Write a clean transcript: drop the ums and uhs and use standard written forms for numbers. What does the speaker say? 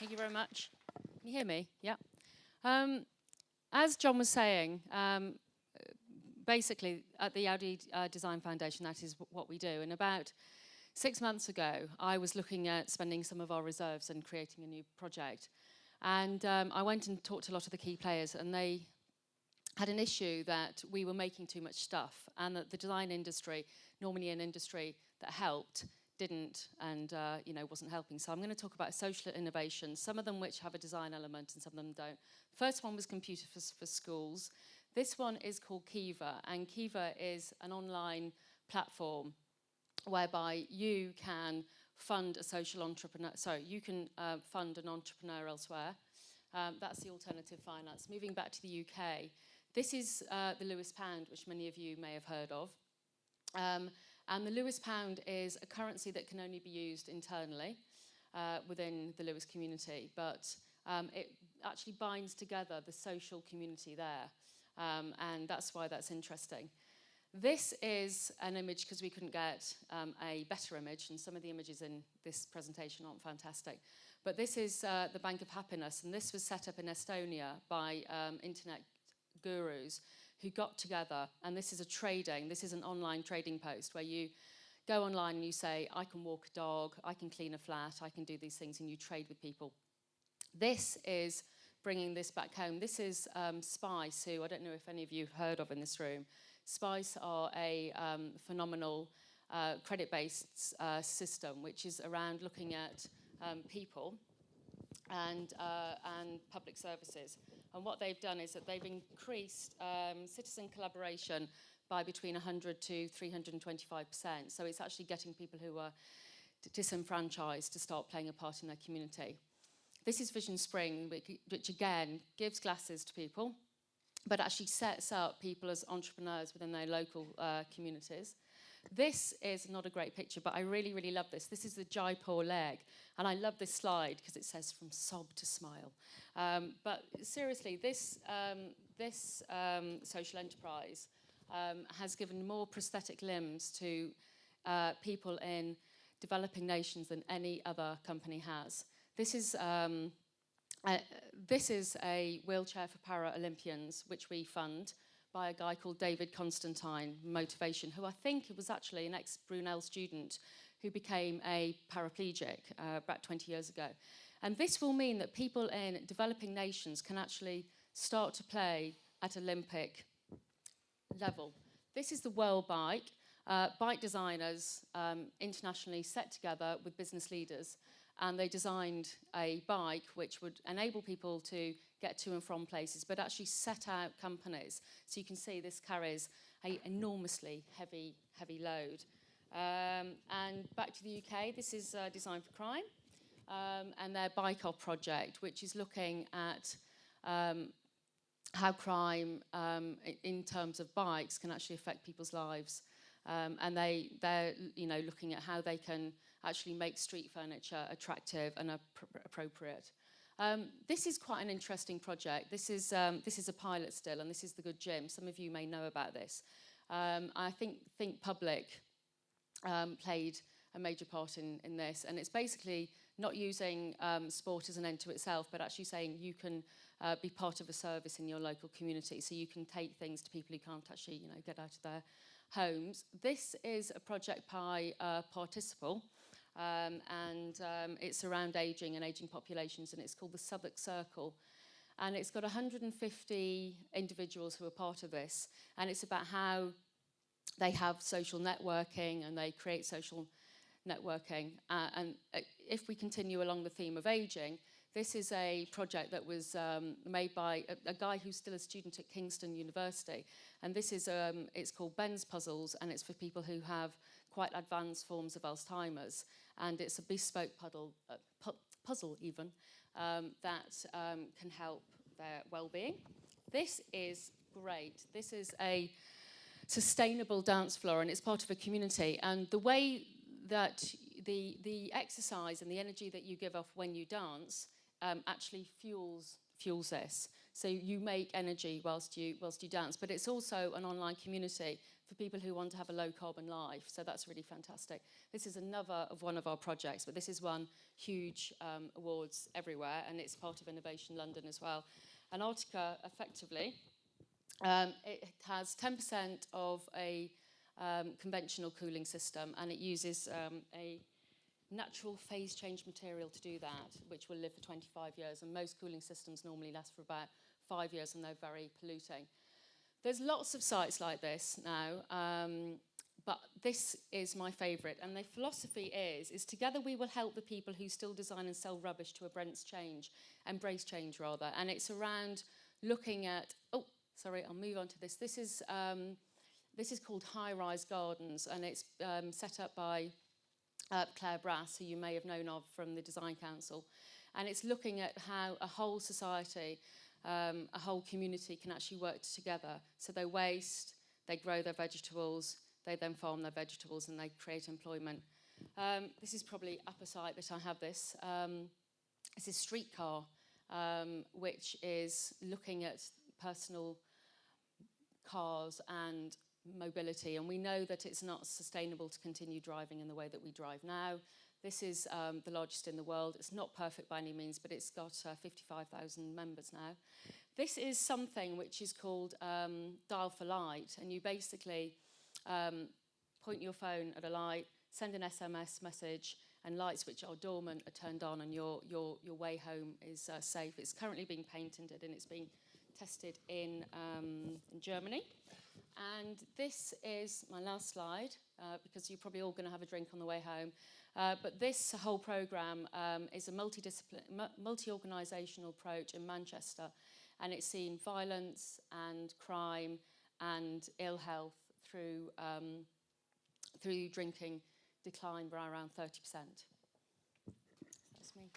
Thank you very much. Can you hear me? Yeah. As John was saying, basically at the Audi Design Foundation, that is what we do. And about 6 months ago, I was looking at spending some of our reserves and creating a new project. And I went and talked to a lot of the key players, and they had an issue that we were making too much stuff, and that the design industry, normally an industry that helped, didn't, and wasn't helping. So I'm going to talk about social innovations, some of them which have a design element and some of them don't. First one was computer for schools. This one is called Kiva, and Kiva is an online platform whereby you can fund a social entrepreneur. Sorry, you can fund an entrepreneur elsewhere. That's the alternative finance. Moving back to the UK, this is the Lewis Pound, which many of you may have heard of. And the Lewis Pound is a currency that can only be used internally within the Lewis community, but it actually binds together the social community there, and that's why that's interesting. This is an image, because we couldn't get a better image, and some of the images in this presentation aren't fantastic, but this is the Bank of Happiness, and this was set up in Estonia by internet gurus who got together, and this is an online trading post where you go online and you say, I can walk a dog, I can clean a flat, I can do these things, and you trade with people. This is bringing this back home. This is Spice, who I don't know if any of you have heard of in this room. Spice are a phenomenal credit-based system, which is around looking at people and public services. And what they've done is that they've increased citizen collaboration by between 100 to 325%. So it's actually getting people who are disenfranchised to start playing a part in their community. This is Vision Spring, which again gives glasses to people, but actually sets up people as entrepreneurs within their local communities. This is not a great picture, but I really, really love this. This is the Jaipur leg, and I love this slide because it says from sob to smile. But seriously, this social enterprise has given more prosthetic limbs to people in developing nations than any other company has. This is a wheelchair for Paralympians, which we fund, by a guy called David Constantine, Motivation, who I think was actually an ex-Brunel student who became a paraplegic about 20 years ago. And this will mean that people in developing nations can actually start to play at Olympic level. This is the World Bike. Bike designers internationally set together with business leaders, and they designed a bike which would enable people to get to and from places, but actually set out companies. So you can see this carries an enormously heavy load. And back to the UK, this is Design for Crime, and their Bike Op project, which is looking at how crime in terms of bikes can actually affect people's lives. And they're looking at how they can actually make street furniture attractive and appropriate. This is quite an interesting project. This is a pilot still, and this is the Good Gym. Some of you may know about this. I think Public played a major part in this, and it's basically not using sport as an end to itself, but actually saying you can be part of a service in your local community, so you can take things to people who can't actually get out of their homes. This is a project by Participle, and it's around ageing and ageing populations, and it's called the Southwark Circle. And it's got 150 individuals who are part of this, and it's about how they have social networking and they create social networking. And if we continue along the theme of ageing, this is a project that was made by a guy who's still a student at Kingston University. And this is, it's called Ben's Puzzles, and it's for people who have quite advanced forms of Alzheimer's. And it's a bespoke puzzle even, that can help their well-being. This is great. This is a sustainable dance floor, and it's part of a community. And the way that the exercise and the energy that you give off when you dance actually fuels this. So you make energy whilst you dance, but it's also an online community for people who want to have a low carbon life. So that's really fantastic. This is another of one of our projects, but this is won huge awards everywhere, and it's part of Innovation London as well. And Arctica, effectively, it has 10% of a conventional cooling system, and it uses a natural phase change material to do that, which will live for 25 years, and most cooling systems normally last for about 5 years, and they're very polluting. There's lots of sites like this now, but this is my favourite, and the philosophy is together we will help the people who still design and sell rubbish to embrace change rather, and it's around looking at, I'll move on to this. This is called High Rise Gardens, and it's set up by Claire Brass, who you may have known of from the Design Council. And it's looking at how a whole society, a whole community can actually work together. So they waste, they grow their vegetables, they then farm their vegetables, and they create employment. This is probably upper site that I have this. This is Streetcar, which is looking at personal cars and mobility, and we know that it's not sustainable to continue driving in the way that we drive now. This is the largest in the world. It's not perfect by any means, but it's got 55,000 members now. This is something which is called Dial for Light, and you basically point your phone at a light, send an SMS message, and lights which are dormant are turned on, and your way home is safe. It's currently being patented, and it's being tested in Germany. And this is my last slide, because you're probably all going to have a drink on the way home. But this whole programme is a multi-organisational approach in Manchester, and it's seen violence and crime and ill health through drinking decline by around 30%. That's me.